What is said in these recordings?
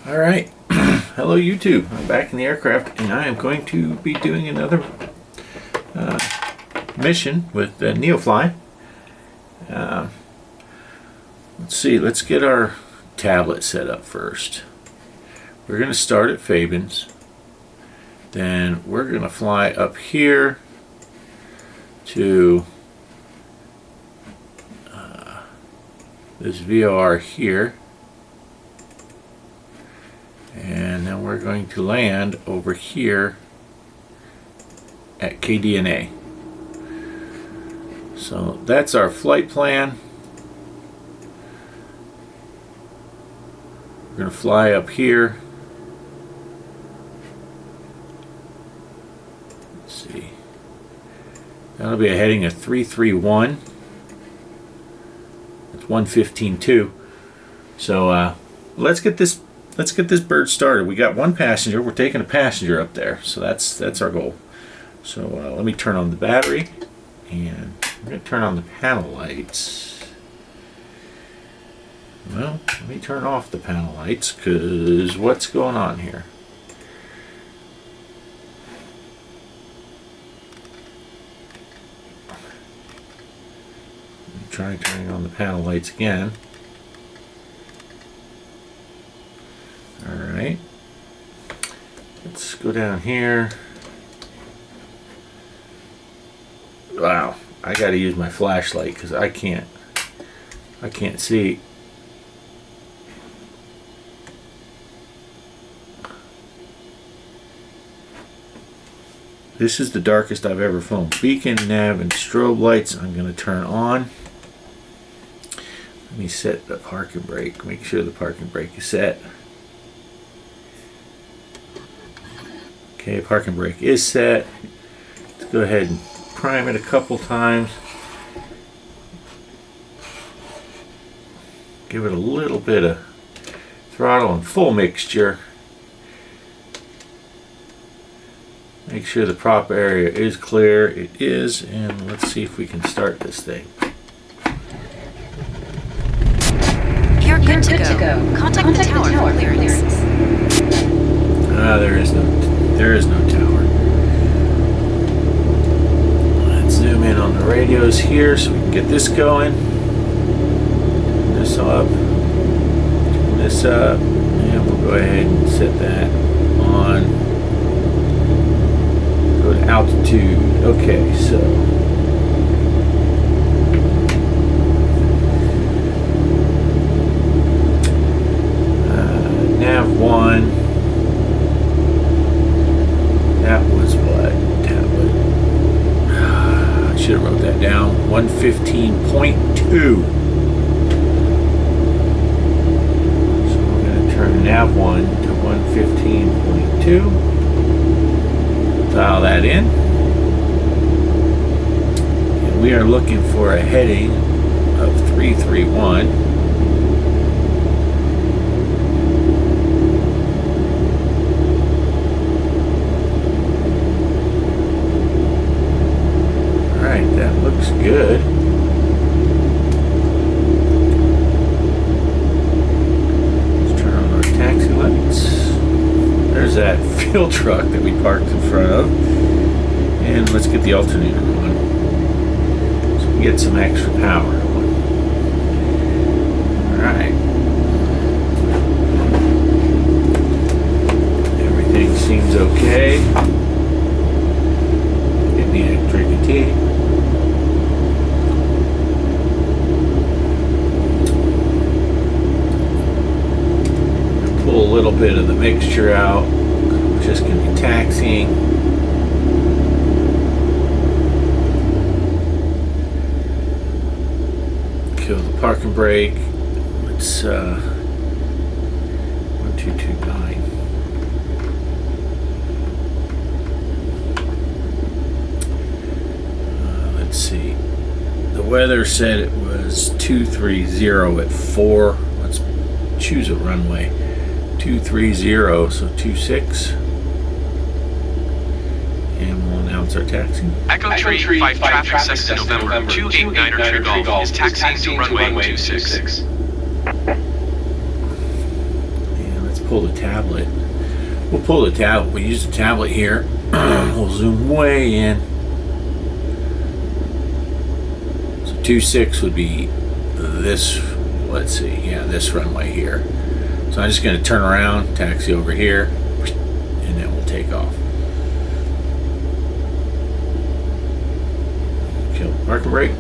All right, hello YouTube. I'm back in the aircraft, and I am going to be doing another mission with NeoFly. Let's see. Let's get our tablet set up first. We're going to start at Fabens. Then we're going to fly up here to this VOR here. And then we're going to land over here at KDNA. So that's our flight plan. We're going to fly up here. Let's see. That'll be a heading of 331. It's 115.2. So let's get this bird started. We got one passenger. We're taking a passenger up there, so that's our goal. So let me turn on the battery, and I'm going to turn on the panel lights. Well, let me turn off the panel lights, because what's going on here? Try turning on the panel lights again. Alright, let's go down here. Wow, I gotta use my flashlight because I can't see. This is the darkest I've ever flown. Beacon, nav, and strobe lights I'm gonna turn on. Let me set the parking brake, make sure the parking brake is set. Okay, parking brake is set. Let's go ahead and prime it a couple times. Give it a little bit of throttle and full mixture. Make sure the prop area is clear. It is, and let's see if we can start this thing. You're good to go. Contact the tower for clearance. There is no tower. Let's zoom in on the radios here so we can get this going. Turn this up. Turn this up. And we'll go ahead and set that on. Go to altitude. Okay, so nav 1. That was what? I should have wrote that down. 115.2. So we're going to turn nav 1 to 115.2. Dial that in. And we are looking for a heading of 331. That looks good. Let's turn on our taxi lights. There's that fuel truck that we parked in front of. And let's get the alternator on so we get some extra power. Alright. Everything seems okay. Get me a drink of tea. A little bit of the mixture out. We're just going to be taxiing. Kill the parking brake. Let's 1229. Let's see. The weather said it was 230 at 4. Let's choose a runway. 230, so 26. And we'll announce our taxi. Echo Tree 5 traffic 6 November 289er True Golf is taxiing to runway 26. And let's pull the tablet. We'll pull the tablet. We'll use the tablet here. We'll zoom way in. So 2.6 would be this. Let's see. Yeah, this runway here. So I'm just going to turn around, taxi over here, and then we'll take off. Kill the parking brake.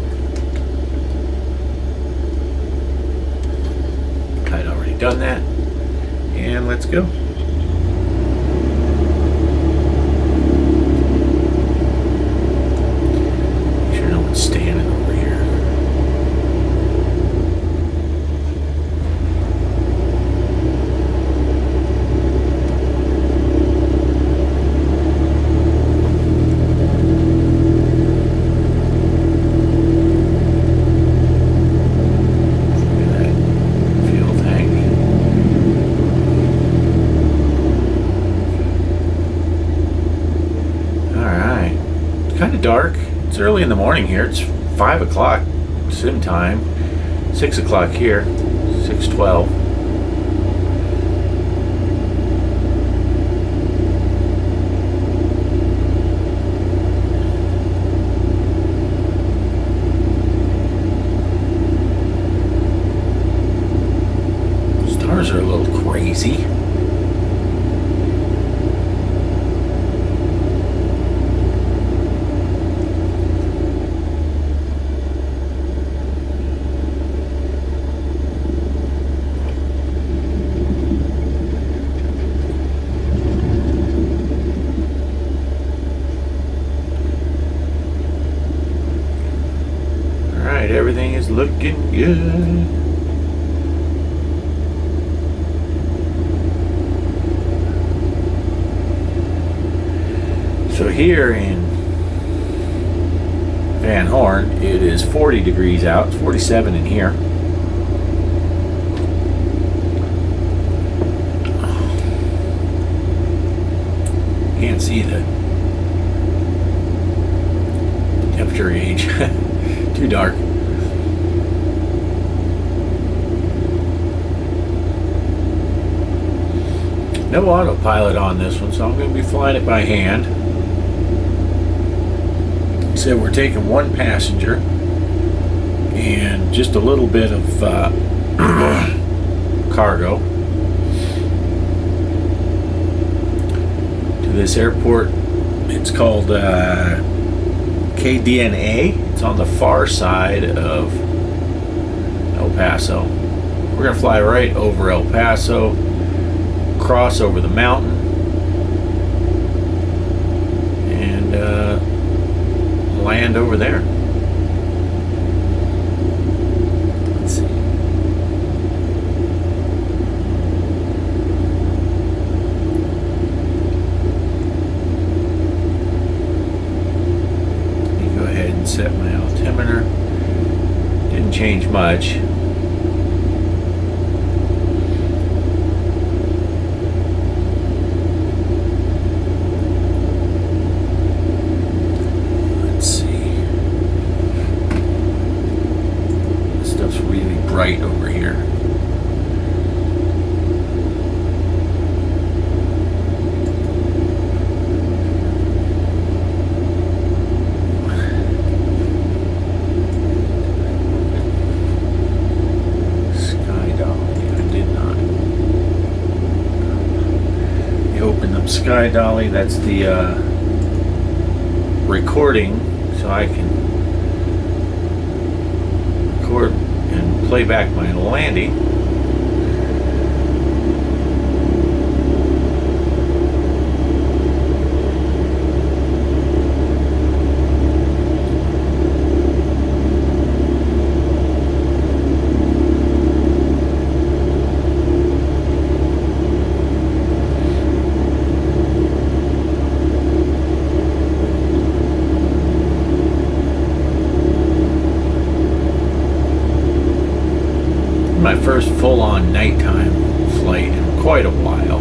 I'd already done that. And let's go. Make sure no one's standing over here. Dark. It's early in the morning here. It's 5 o'clock sim time. 6 o'clock here. 6:12. Stars are a little crazy. Everything is looking good. So here in Van Horn, it is 40 degrees out. It's 47 in here. Can't see the temperature gauge. Too dark. No autopilot on this one, so I'm going to be flying it by hand. So we're taking one passenger and just a little bit of cargo to this airport. It's called KDNA. It's on the far side of El Paso. We're going to fly right over El Paso, cross over the mountain, and land over there. Let's see. Let me go ahead and set my altimeter. Didn't change much. Right over here. Skydolly, I did not. You open up Skydolly, that's the recording, so I can record and play back my landing. My first full-on nighttime flight in quite a while.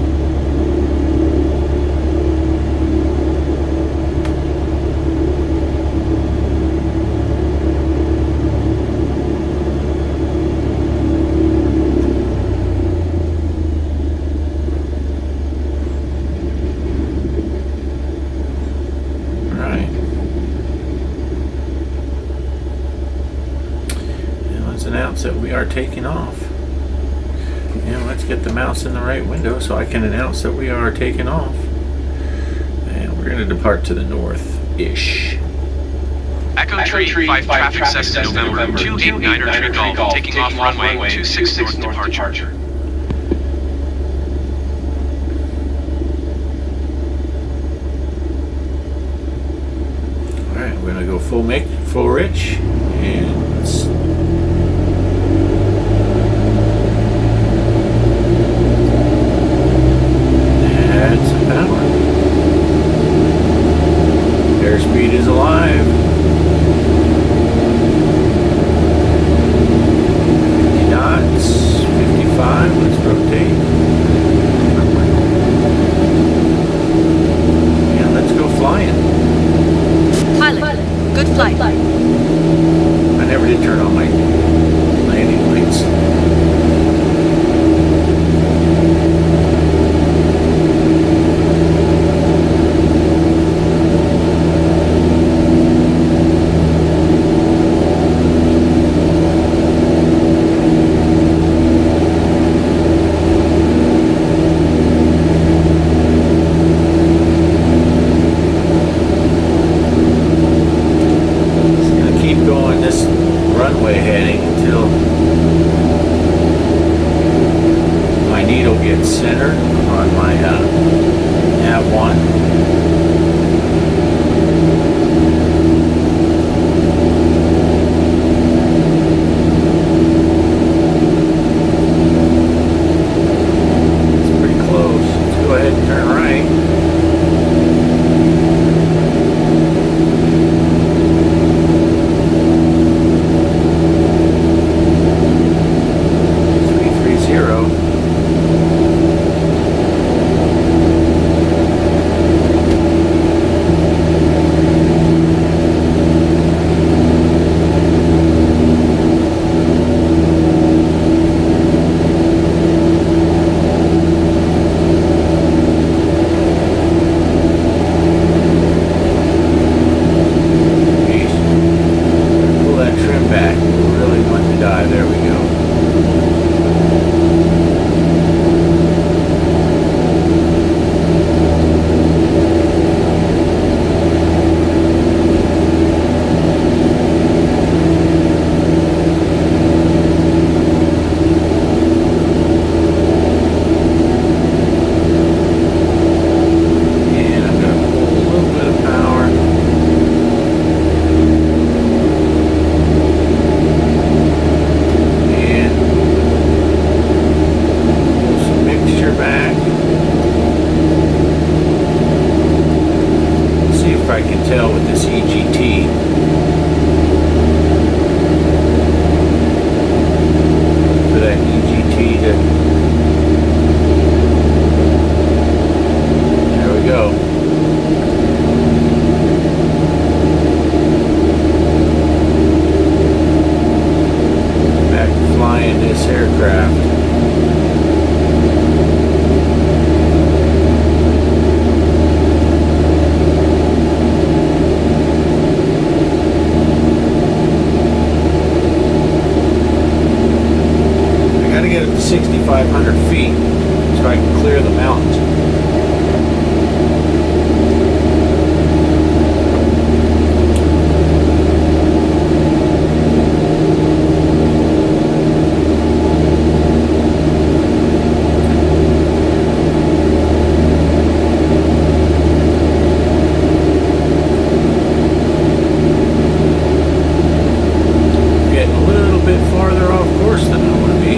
are taking off. And let's get the mouse in the right window so I can announce that we are taking off. And we're going to depart to the north-ish. Echo 35 traffic Cessna November 289er Tree Golf, taking off runway 26 north departure. Alright, we're going to go full rich, and let's add some power. Airspeed is alive. 50 knots, 55, let's rotate. And let's go flying. Pilot, good flight. I never did turn on my landing lights. Runway heading until my needle gets centered on my nav 1. It's pretty close. Let's go ahead and turn right. Of course, than I want to be.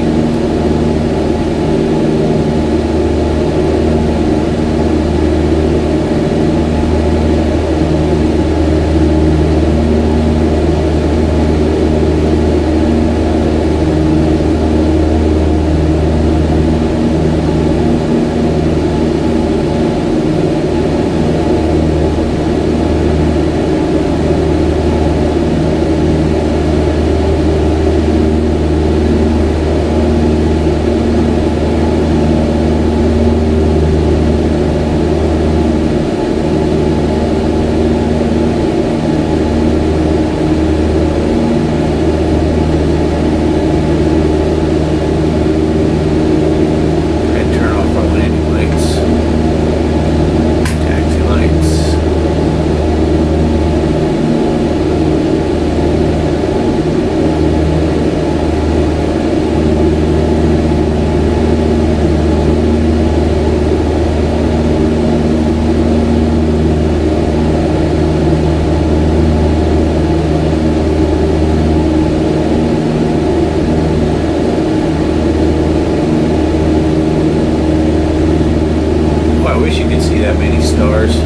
wish you could see that many stars.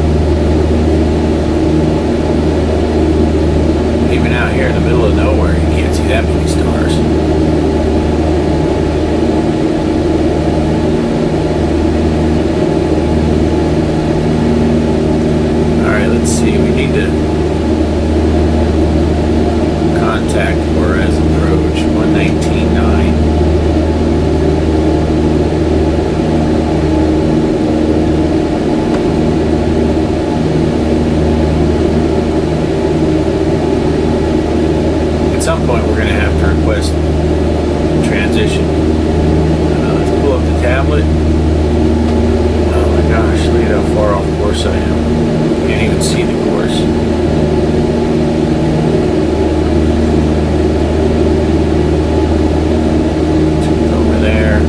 Even out here in the middle of nowhere, you can't see that many stars. Alright, let's see. We need to contact Juarez approach 119.9. At some point we're going to have to request transition. Let's pull up the tablet. Oh my gosh, look at how far off course I am. Can't even see the course. It's over there.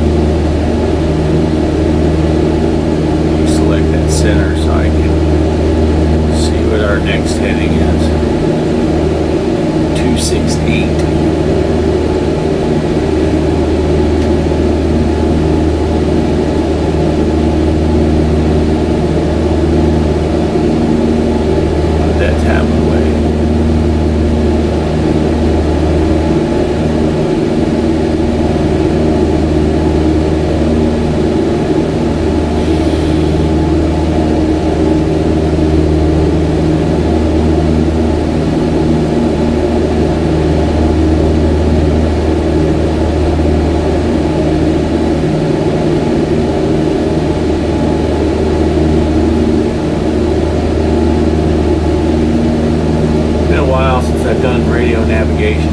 Select that center so I can see what our next heading is. 268. Put that tablet away. I've done radio navigation.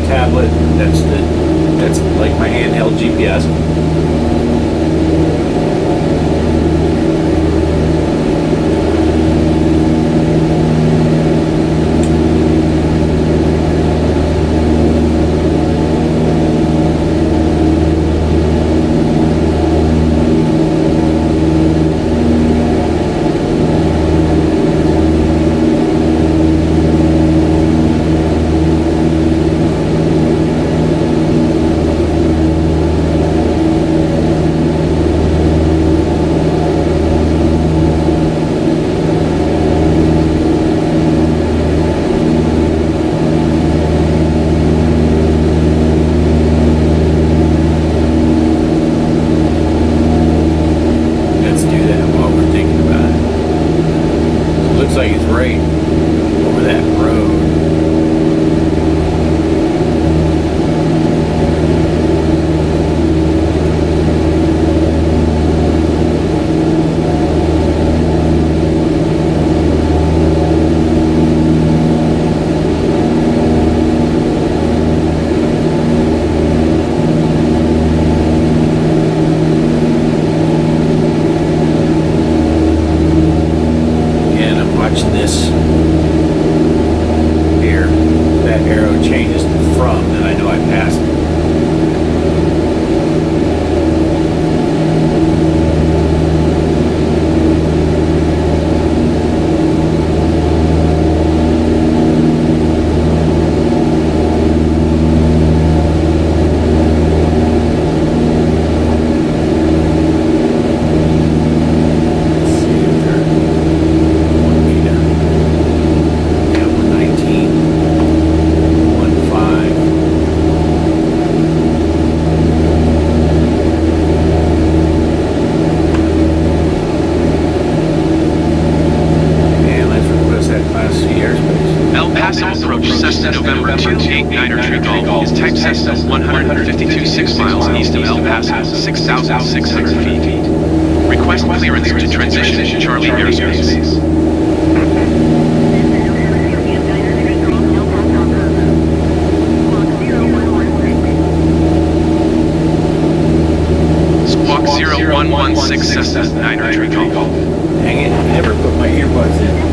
tablet. That's like my handheld GPS. November 289 Tree Golf is type Cessna 152 6 miles east of El Paso, 6,600 feet. Request clearance to transition Charlie airspace. Squawk 0116 Cessna 9 Tree Golf. Dang it, I never put my earbuds in.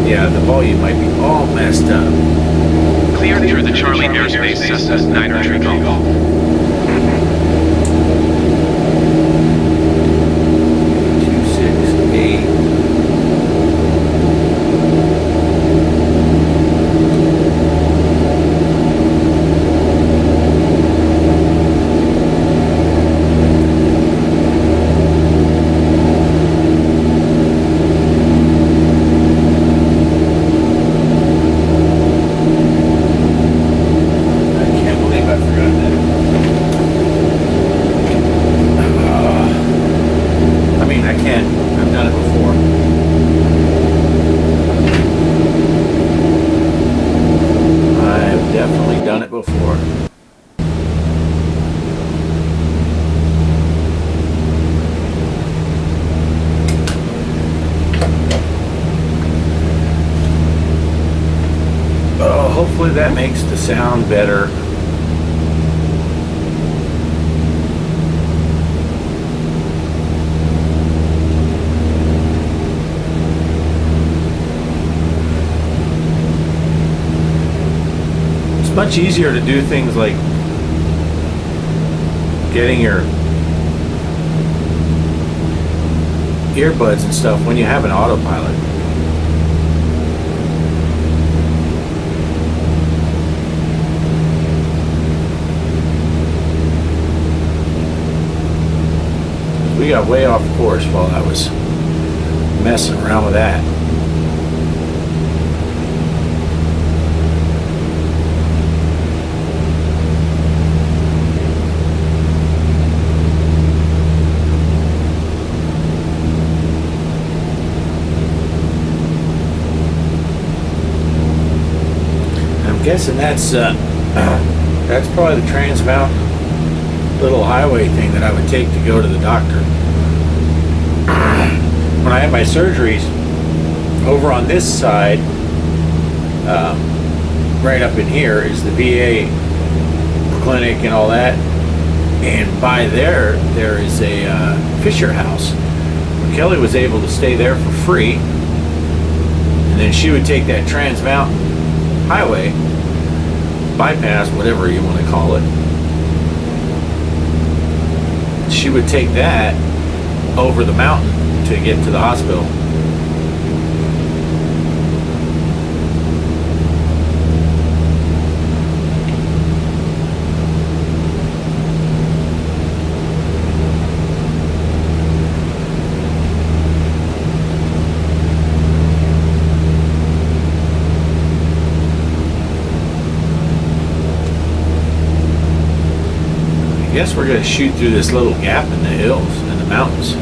Yeah, the volume might be all messed up. Cleared through the Charlie airspace, Cessna 9 Tree Golf. 268. Hopefully that makes the sound better. It's much easier to do things like getting your earbuds and stuff when you have an autopilot. We got way off course while I was messing around with that. I'm guessing that's probably the trans mount little highway thing that I would take to go to the doctor. When I had my surgeries, over on this side, right up in here is the VA clinic and all that, and by there is a Fisher House. Kelly was able to stay there for free, and then she would take that Trans Mountain Highway, bypass, whatever you want to call it. She would take that over the mountain to get to the hospital. I guess we're going to shoot through this little gap in the hills and the mountains.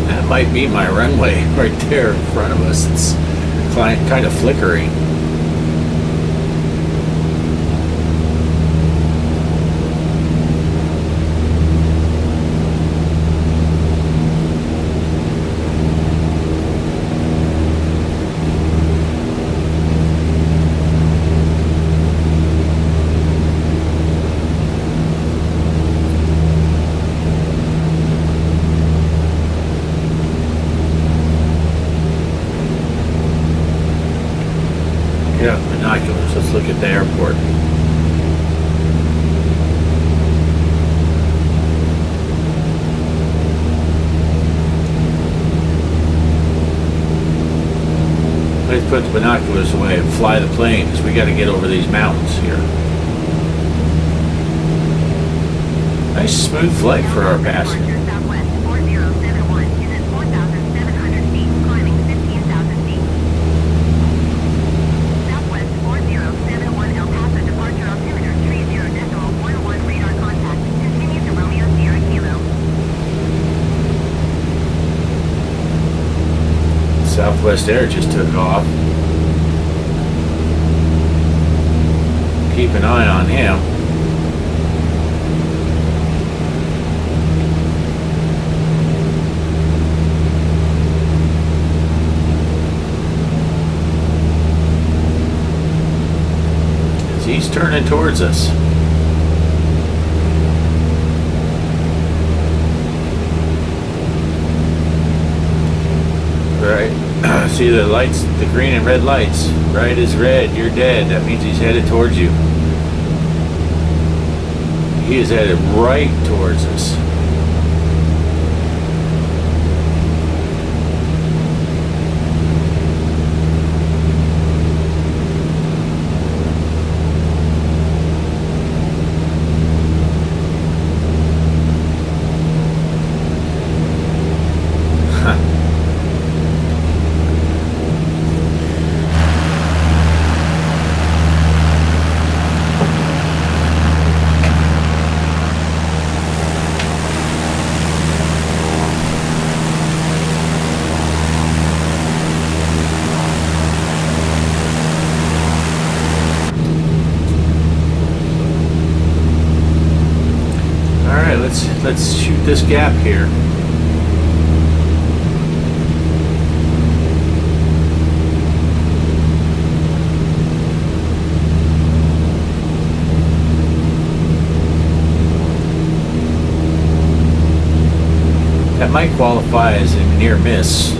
That might be my runway right there in front of us. It's kind of flickering. Yeah, binoculars. Let's look at the airport. Let's put the binoculars away and fly the plane, because we got to get over these mountains here. Nice smooth flight for our passenger. Southwest Air just took off. Keep an eye on him. As he's turning towards us. Right. See the lights, the green and red lights. Right is red, you're dead. That means he's headed towards you. He is headed right towards us. Let's shoot this gap here. That might qualify as a near miss.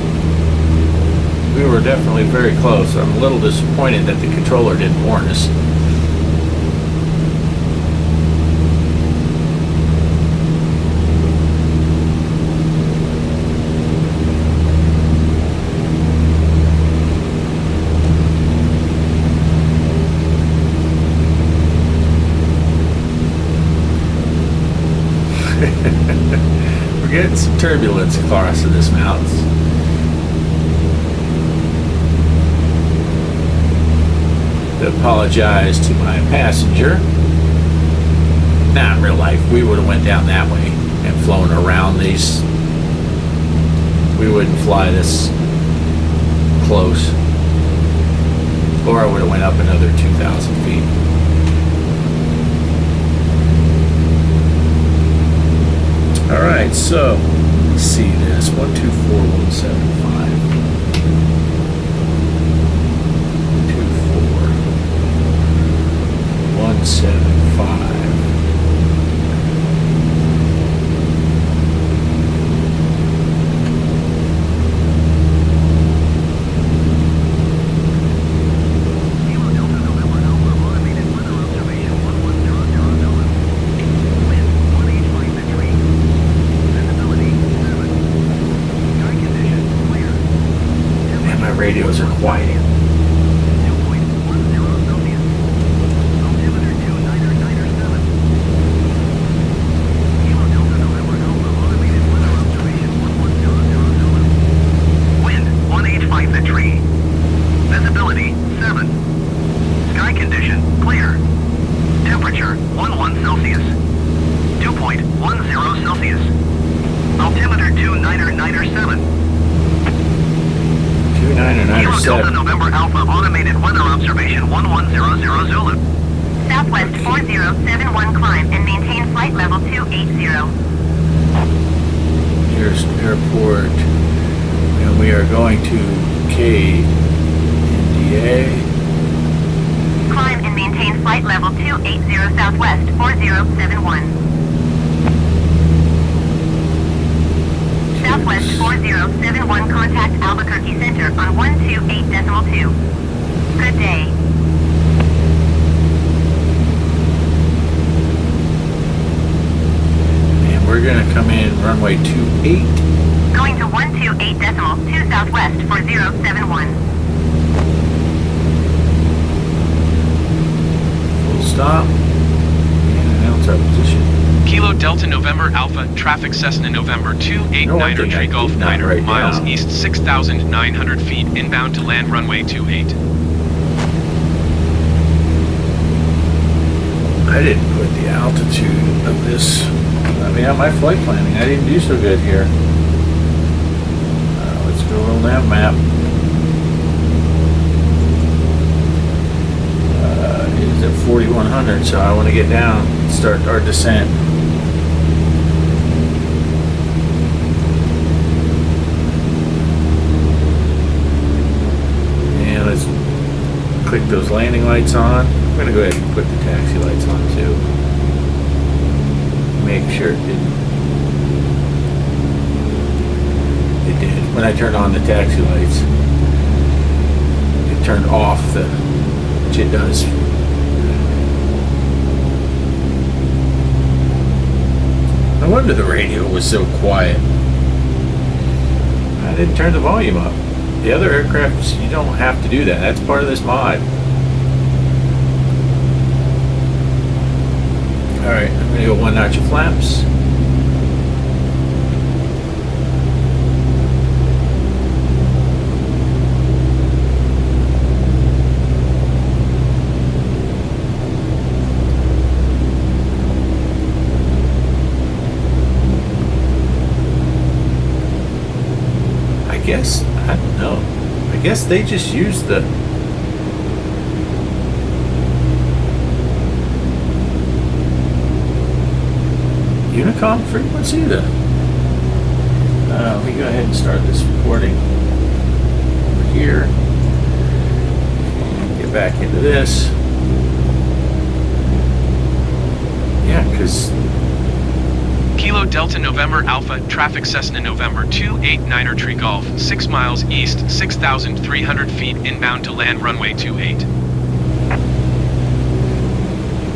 We were definitely very close. I'm a little disappointed that the controller didn't warn us. We're getting some turbulence across in this mountains. To apologize to my passenger. Not in real life. We would have went down that way and flown around these. We wouldn't fly this close. Or I would have went up another 2,000 feet. Alright, so let's see this. 124,175. 124,175. Radios are quiet. Wind 185 the tree. Visibility 7. Sky condition clear. Temperature 11 Celsius. Dew point 10 Celsius. Altimeter 2997. 2997. Delta November Alpha automated weather observation 1100 Zulu. Southwest 4071, climb and maintain flight level 280. Nearest airport, and we are going to KDNA. Climb and maintain flight level 280, Southwest 4071. Southwest 4071, contact Albuquerque Center on 128.2. Good day. And we're going to come in runway 28. Going to 128.2 Southwest 4071. Full stop. And announce our position. Kilo Delta November Alpha, traffic Cessna November 289 Tree Golf 9 miles east 6,900 feet, inbound to land runway 28. I didn't put the altitude of this. I mean, on my flight planning, I didn't do so good here. Let's go on that map. It is at 4,100, so I want to get down and start our descent. And let's click those landing lights on. I'm going to go ahead and put the taxi lights on too. Make sure it didn't. It did. When I turned on the taxi lights, it turned off which it does. No wonder the radio was so quiet. I didn't turn the volume up. The other aircrafts, you don't have to do that. That's part of this mod. Alright, I'm going to go one notch of flaps. I don't know. I guess they just use the Unicom frequency. We go ahead and start this recording over here. And get back into this. Yeah, because Kilo Delta November Alpha, traffic Cessna November 289 Tree Golf, 6 miles east, 6,300 feet, inbound to land runway 28.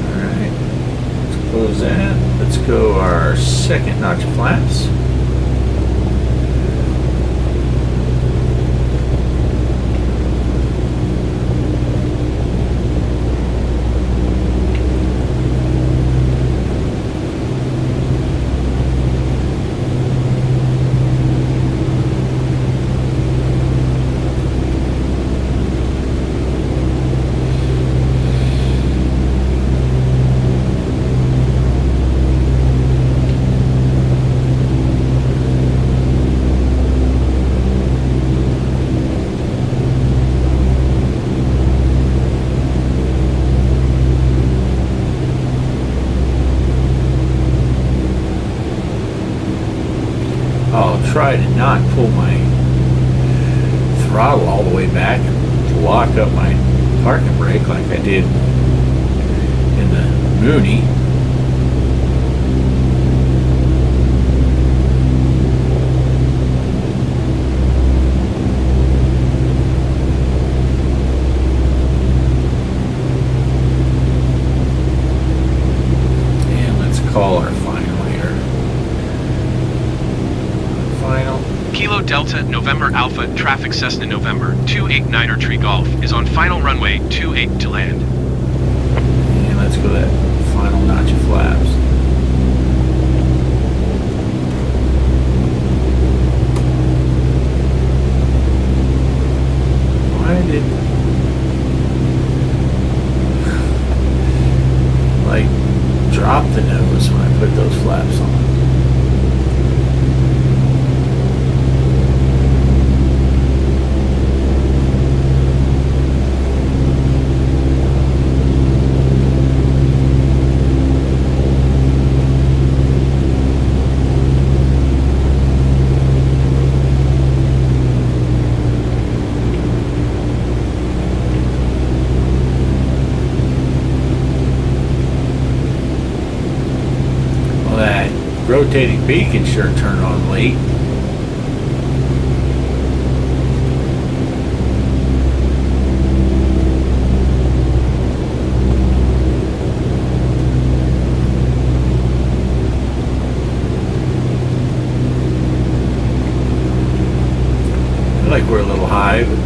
Alright, let's close that. Let's go our second notch of flaps. try to not pull my throttle all the way back and lock up my parking brake like I did in the Mooney. Call our final here. Final. Kilo Delta November Alpha Traffic Cessna November 289er Tree Golf is on final runway 28 to land. And let's go that final notch of flaps. Why did drop the nose when I put those flaps on? Rotating beacon sure turned on late. I feel like we're a little high, but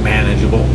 manageable.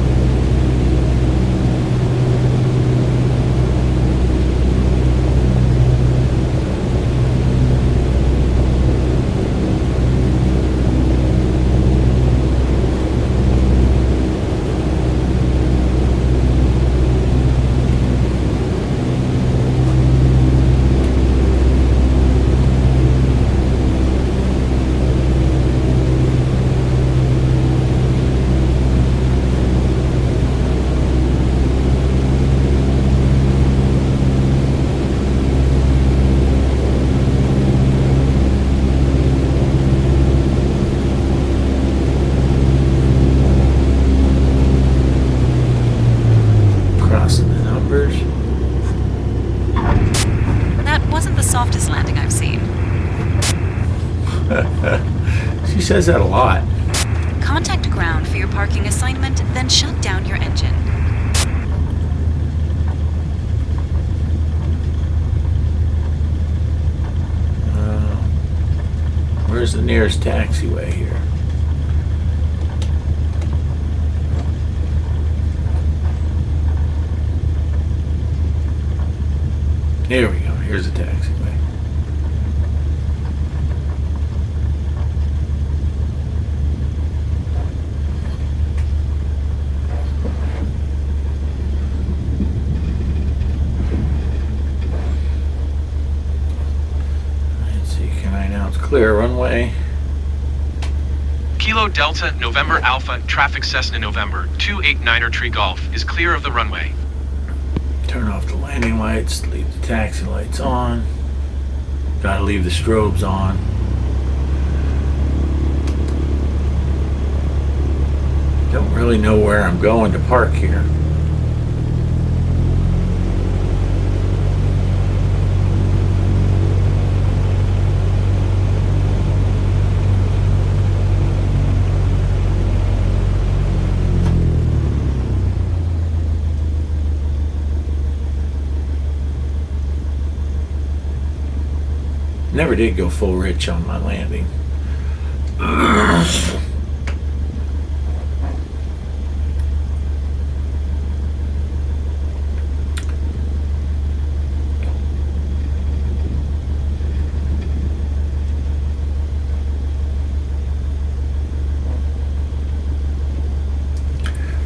She says that a lot. Contact ground for your parking assignment, then shut down your engine. Where's the nearest taxiway here? Here we go. Here's the taxiway. Clear runway. Kilo Delta November Alpha Traffic Cessna November 289er Tree Golf is clear of the runway. Turn off the landing lights, leave the taxi lights on. Gotta leave the strobes on. Don't really know where I'm going to park here. Never did go full rich on my landing.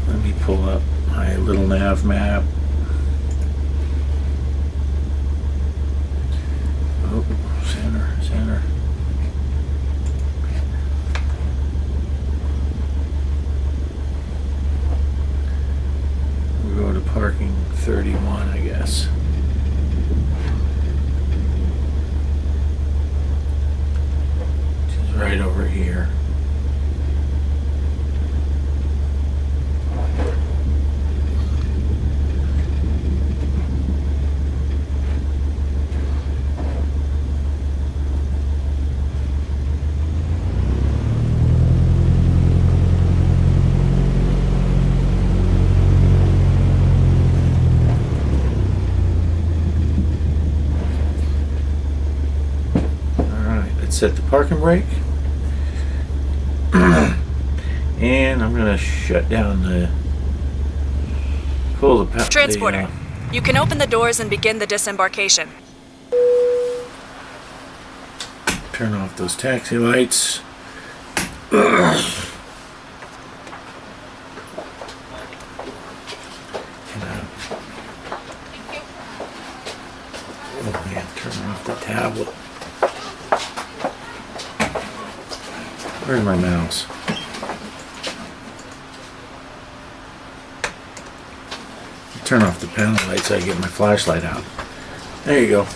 Let me pull up my little nav map. Center. set the parking brake. And I'm gonna shut down the pull the Transporter, you can open the doors and begin the disembarkation. Turn off those taxi lights. Oh man, turn off the tablet. Where's my mouse? Turn off the panel light so I get my flashlight out. There you go.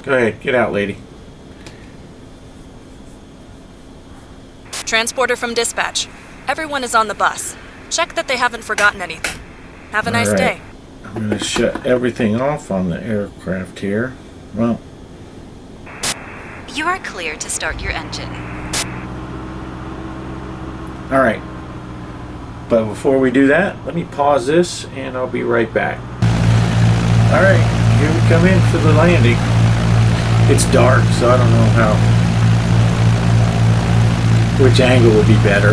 Go ahead, get out, lady. Transporter from dispatch. Everyone is on the bus. Check that they haven't forgotten anything. Have a nice day. I'm going to shut everything off on the aircraft here. Well, You are clear to start your engine. all right. But before we do that, let me pause this and I'll be right back. All right, here we come in for the landing. It's dark, so I don't know which angle will be better.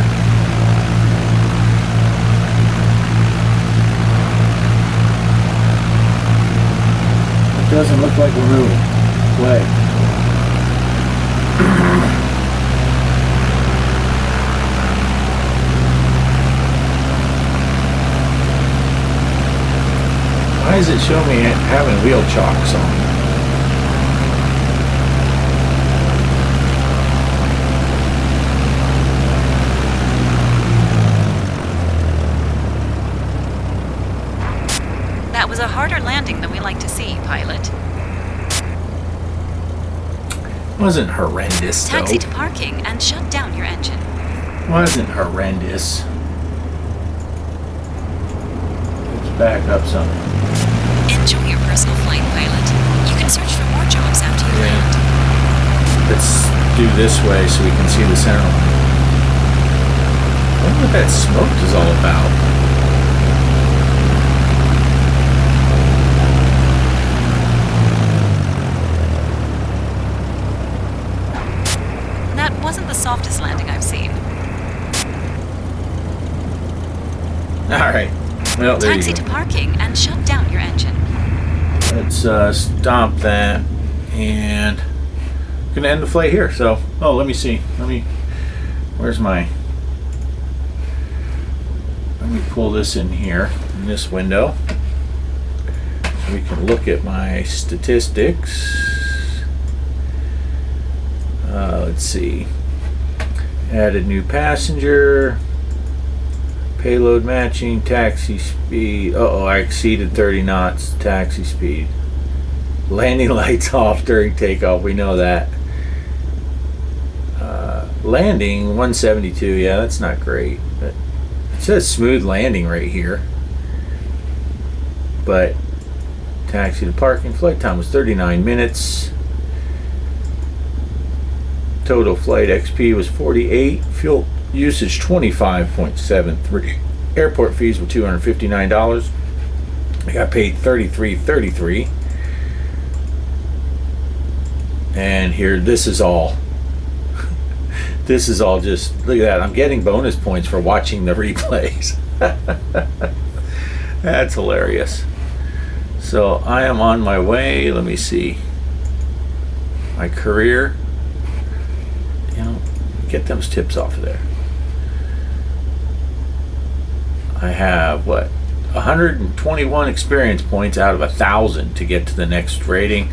It doesn't look like we're moving. Play. Why does it show me having wheel chocks on? That was a harder landing than we like to see, pilot. Wasn't horrendous, though. Taxi to parking and shut down your engine. Wasn't horrendous. Let's back up some. Enjoy your personal flight, pilot. You can search for more jobs after you land. Let's do this way so we can see the center line. I wonder what that smoke is all about. That wasn't the softest landing I've seen. Alright. Well, there Taxi you to go. parking and shut down your engine. Let's stop that. And I'm going to end the flight here. So, oh, let me see. Where's my... Let me pull this in here, in this window. So we can look at my statistics. Let's see. Added new passenger. Payload matching, taxi speed. Uh-oh, I exceeded 30 knots taxi speed. Landing lights off during takeoff, we know that. Landing 172, yeah, that's not great. But it says smooth landing right here. But taxi to parking, flight time was 39 minutes. Total flight XP was 48. Fuel usage 25.73. Airport fees were $259. I got paid $33.33. And here, this is all just, look at that. I'm getting bonus points for watching the replays. That's hilarious. So I am on my way. Let me see. My career. You know, get those tips off of there. I have, what, 121 experience points out of 1,000 to get to the next rating.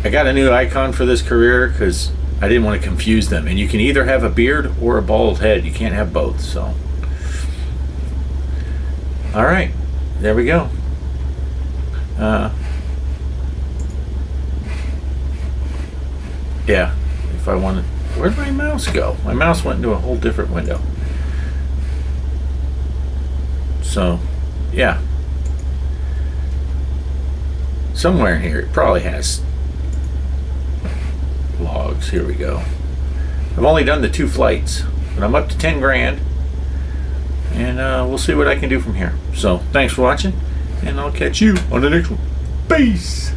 I got a new icon for this career because I didn't want to confuse them. And you can either have a beard or a bald head. You can't have both, so. All right, there we go. Yeah, if I want to, where'd my mouse go? My mouse went into a whole different window. So, yeah. Somewhere in here, it probably has logs. Here we go. I've only done the 2 flights, but I'm up to 10 grand. And we'll see what I can do from here. So, thanks for watching, and I'll catch you on the next one. Peace!